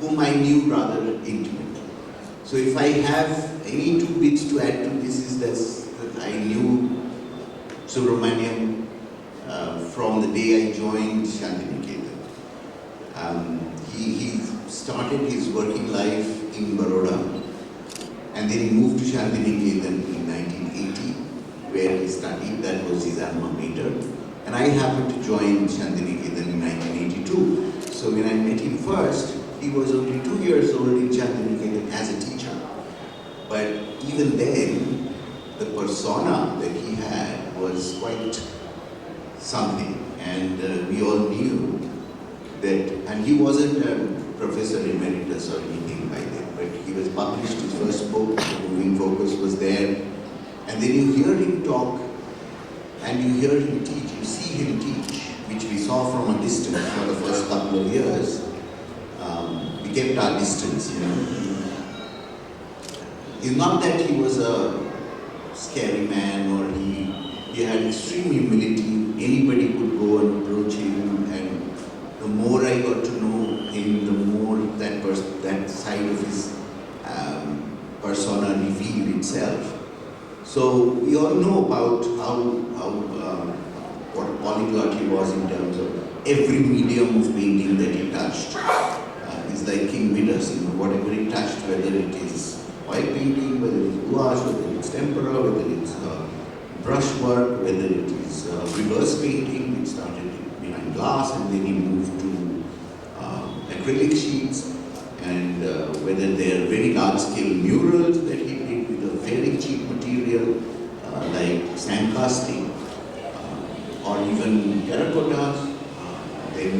whom I knew rather intimately. So if I have any two bits to add to this is that I knew Subramanyan from the day I joined Shantiniketan. He started his working life in Baroda and then he moved to Shantiniketan in 1980 where he studied, that was his alma mater. And I happened to join Shantiniketan in 1982. So when I met him first, he was only 2 years old in Shantiniketan as a teacher. But even then, the persona that he had was quite something. And we all knew that, and he wasn't a professor emeritus or anything like that, but he was published, his first book, The Moving Focus, was there. And then you hear him talk, and you hear him teach, you see him teach, which we saw from a distance for the first couple of years. We kept our distance, you know. It's not that he was a scary man or he had extreme humility. Anybody could go and approach him, and the more I got to know him, the more that side of his persona revealed itself. So we all know about what a polyglot he was in terms of every medium of painting that he touched. It's like King Midas, you know, whatever he touched, whether it is oil painting, whether it's gouache, whether it's tempera, whether it's brushwork, whether it is reverse painting, it started behind glass and then he moved to acrylic sheets, and whether they are very large-scale murals that he did with a very cheap material like sand casting, or even terracottas, then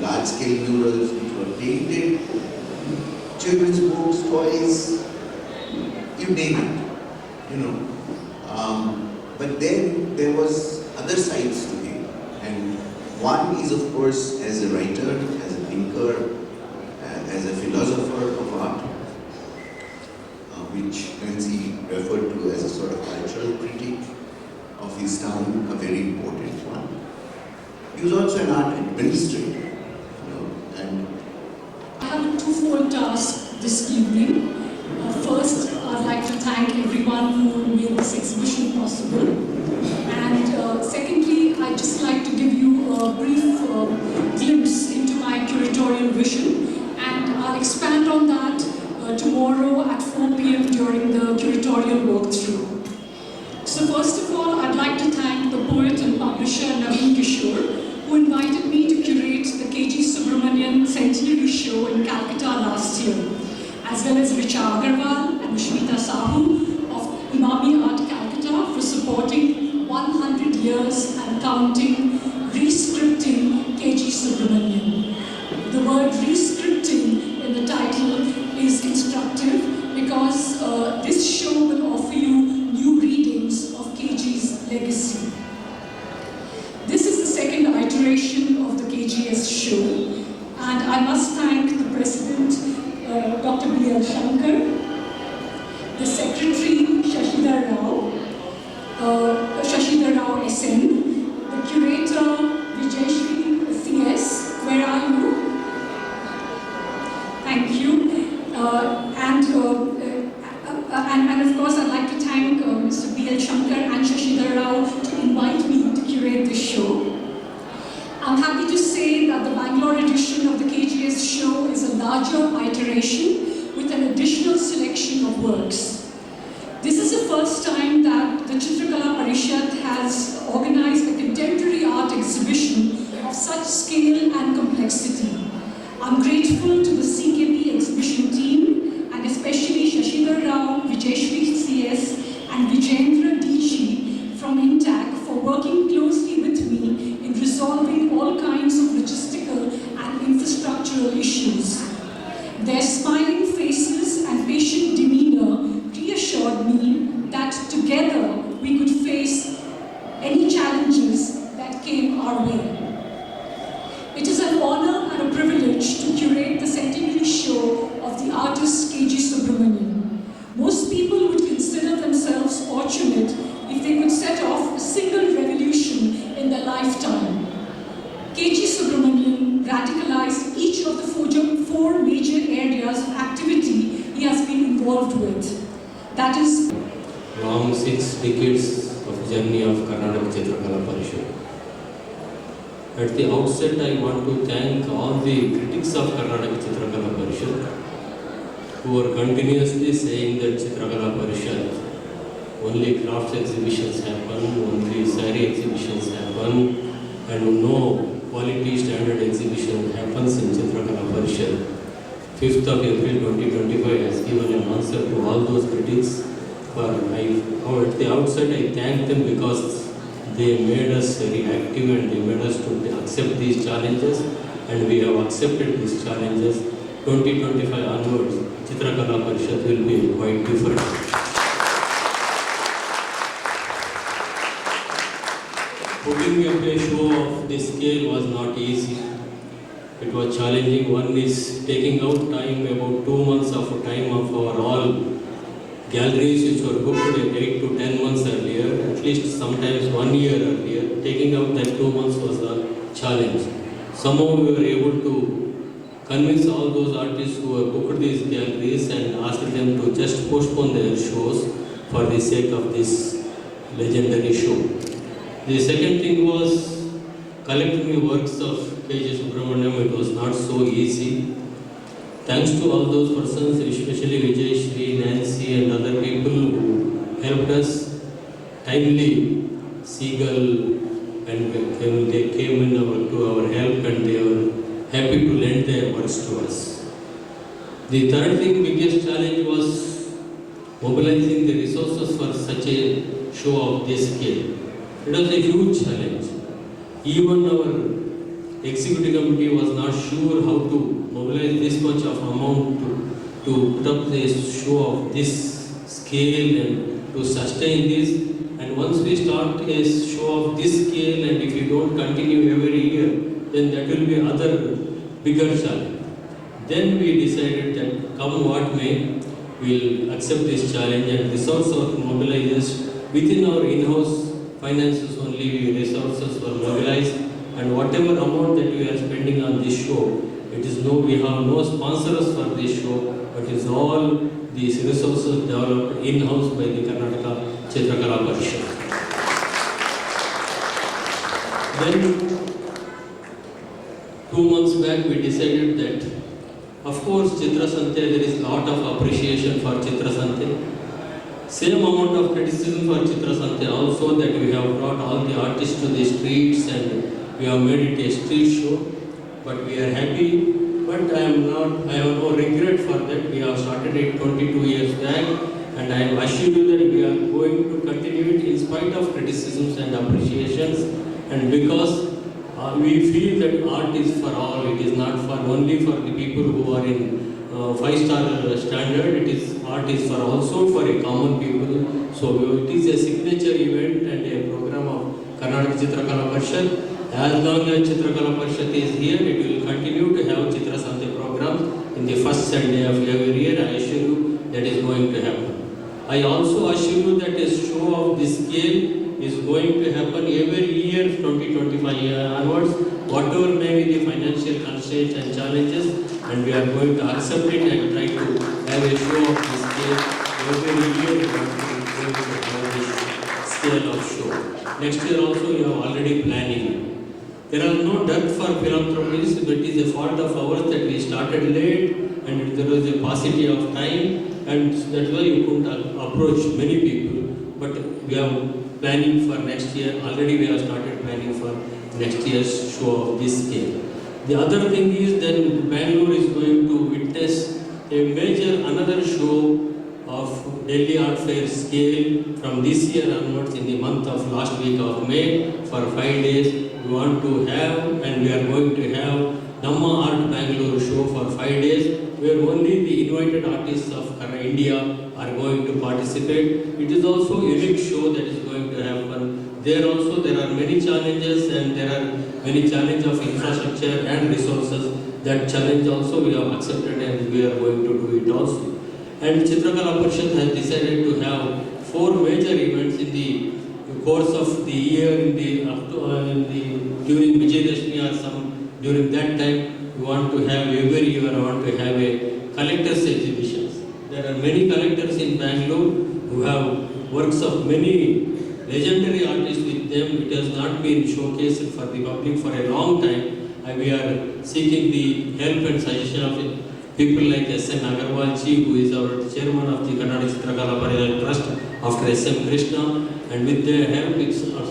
large-scale murals which were painted, children's books, toys, you name it, you know. But then there was other sides to him, and one is of course as a writer, as a thinker, as a philosopher of art, which Nancy referred to as a sort of cultural critic of his time, a very important one. He was also an art administrator, you know, and I have a twofold task this evening. First, I'd like to thank everyone who made this exhibition possible. And secondly, I'd just like to give you a brief glimpse into my curatorial vision. And I'll expand on that tomorrow at 4 p.m. during the curatorial walkthrough. So first of all, I'd like to thank the poet and publisher Naveen Kishore, who invited me to curate the KG Subramanyan Centenary Show in Calcutta last year, as well as Richa Agarwal and Shmita Sahu of Imami Art Calcutta for supporting 100 years and counting Rescripting KG Subramanyan. The word rescripting in the title is instructive because this show will offer you new readings of KG's legacy. This is the second iteration of the KGS show, and I must thank the President, Dr. B.L. Shankar, the Secretary, Shashidhar Rao SN, the Curator, Vijayshri C.S., where are you? Thank you. And of course, I'd like to thank Mr. B.L. Shankar and Shashidhar Rao to invite me to curate this show. I'm happy to say that the Bangalore edition of the KGS show is a larger iteration with an additional selection of works. This is the first time that the Chitra Parisath has organized a contemporary art exhibition of such scale and complexity. I'm grateful to the CKP exhibition team, and especially Shashidhar Rao, Vijayshri CS, and Vijendra DG from INTAC for working closely with me in resolving all kinds of logistical and infrastructural issues. Their smiling faces and patient demeanor with. That is long 6 decades of journey of Karnataka Chitrakala Parishad. At the outset, I want to thank all the critics of Karnataka Chitrakala Parishad who are continuously saying that Chitrakala Parishad only crafts exhibitions happen, only saree exhibitions happen, and no quality standard exhibition happens in Chitrakala Parishad. 5th of April 2025 has given an answer to all those critics. At the outset, I thank them because they made us very active and they made us to accept these challenges, and we have accepted these challenges. 2025 onwards, Chitrakala Parishad will be quite different. Putting up a show of this scale was not easy. It was challenging. One is taking out time, about 2 months of time of our all galleries which were booked 8 to 10 months earlier, at least sometimes 1 year earlier. Taking out that 2 months was a challenge. Somehow we were able to convince all those artists who have booked these galleries and asked them to just postpone their shows for the sake of this legendary show. The second thing was collecting the works of KG Subramanyan. It was not so easy. Thanks to all those persons, especially Vijay, Shri, Nancy and other people who helped us timely. Seagull and they came in to our help and they were happy to lend their works to us. The third thing, biggest challenge was mobilizing the resources for such a show of this scale. It was a huge challenge. Even our executive committee was not sure how to mobilize this much of amount to put up this show of this scale and to sustain this. And once we start a show of this scale, and if we don't continue every year, then that will be other bigger challenge. Then we decided that come what may, we'll accept this challenge and resources are mobilized within our in-house finances only. Resources were mobilized, and whatever amount that we are spending on this show, we have no sponsors for this show, but it's all these resources developed in-house by the Karnataka Chitrakala Parishad. Then 2 months back we decided that, of course, Chitra Sante, there is lot of appreciation for Chitra Sante. Same amount of criticism for Chitra Sante also, that we have brought all the artists to the streets and we have made it a street show. But we are happy, but I have no regret for that. We have started it 22 years back, and I assure you that we are going to continue it in spite of criticisms and appreciations, and because we feel that art is for all. It is not for only for the people who are in 5-star standard. Art is for also for a common people. So it is a signature event and a program of Karnataka Chitrakala Parishad. As long as Chitrakala Parishad is here, it will continue to have Chitra Sante programs in the first Sunday of every year. I assure you that is going to happen. I also assure you that a show of this scale is going to happen every year 2025 onwards, whatever may be the financial constraints and challenges, and we are going to accept it and try to have a show of this scale every year. We are going to have this scale of show. Next year also we are already planning. There are no dearth for philanthropies, but it is a fault of ours that we started late and there was a paucity of time, and that's why we couldn't approach many people. But we are planning for next year. Already we have started planning for next year's show of this scale. The other thing is then Bangalore is going to witness a major another show of Delhi Art Fair scale from this year onwards in the month of last week of May for 5 days. We want to have, and we are going to have Namma Art Bangalore show for 5 days, where only the invited artists of India are going to participate. It is also a unique show that is going to happen. There also there are many challenges, and there are many challenges of infrastructure and resources. That challenge also we have accepted and we are going to do it also. And Chitrakala Parishad has decided to have 4 major events in the course of the year during Vijayadashmi or during that time. We want to have every year, I want to have a collector's exhibitions. there are many collectors in Bangalore who have works of many legendary artists with them. It has not been showcased for the public for a long time. And we are seeking the help and suggestion of people like S.N. Agarwalji, who is our chairman of the Karnataka Chitrakala Parisath Trust, after S.M. Krishna. And with their help,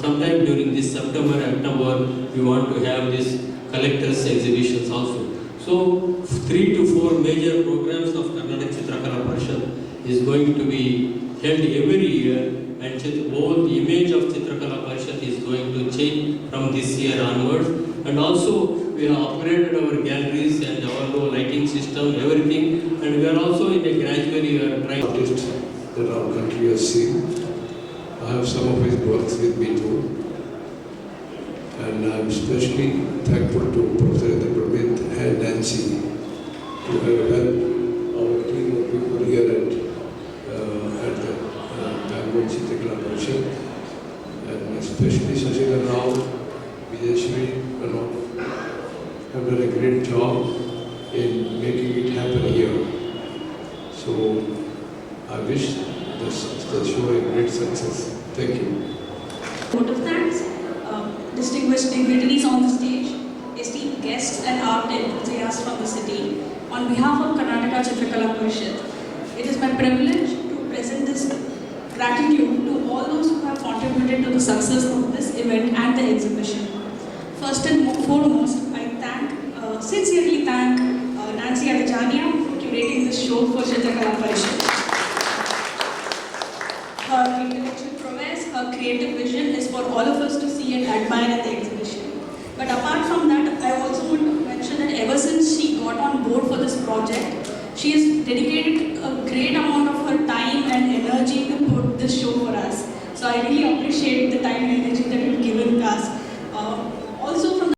sometime during this September, October, we want to have these collectors' exhibitions also. So, 3 to 4 major programs of Karnataka Chitrakala Parisath is going to be held every year, and whole image of Chitrakala Parisath is going to change from this year onwards. And also, we have upgraded our galleries and our lighting system, everything, and we are also in a gradually trying. Artist that our country has seen. I have some of his works with me too. And I'm especially thankful to Professor Pramit and Nancy to have helped our team of people here at the Bangalore Chitrakala Parisath, and especially Shashila Rao, Vijayashri, have done a great job in making it happen here. So I wish the show a great success. Thank you. Vote of thanks, distinguished dignitaries on the stage, esteemed guests and art enthusiasts from the city. On behalf of Karanataka Chitrakala Parisath, it is my privilege to present this gratitude to all those who have contributed to the success of this event and the exhibition. First and foremost, I sincerely thank Nancy Adajania for curating this show for Chitrakala Parisath. Her intellectual prowess, her creative vision is for all of us to see and admire at the exhibition. But apart from that, I also want to mention that ever since she got on board for this project, she has dedicated a great amount of her time and energy to put this show for us. So I really appreciate the time and energy that you've given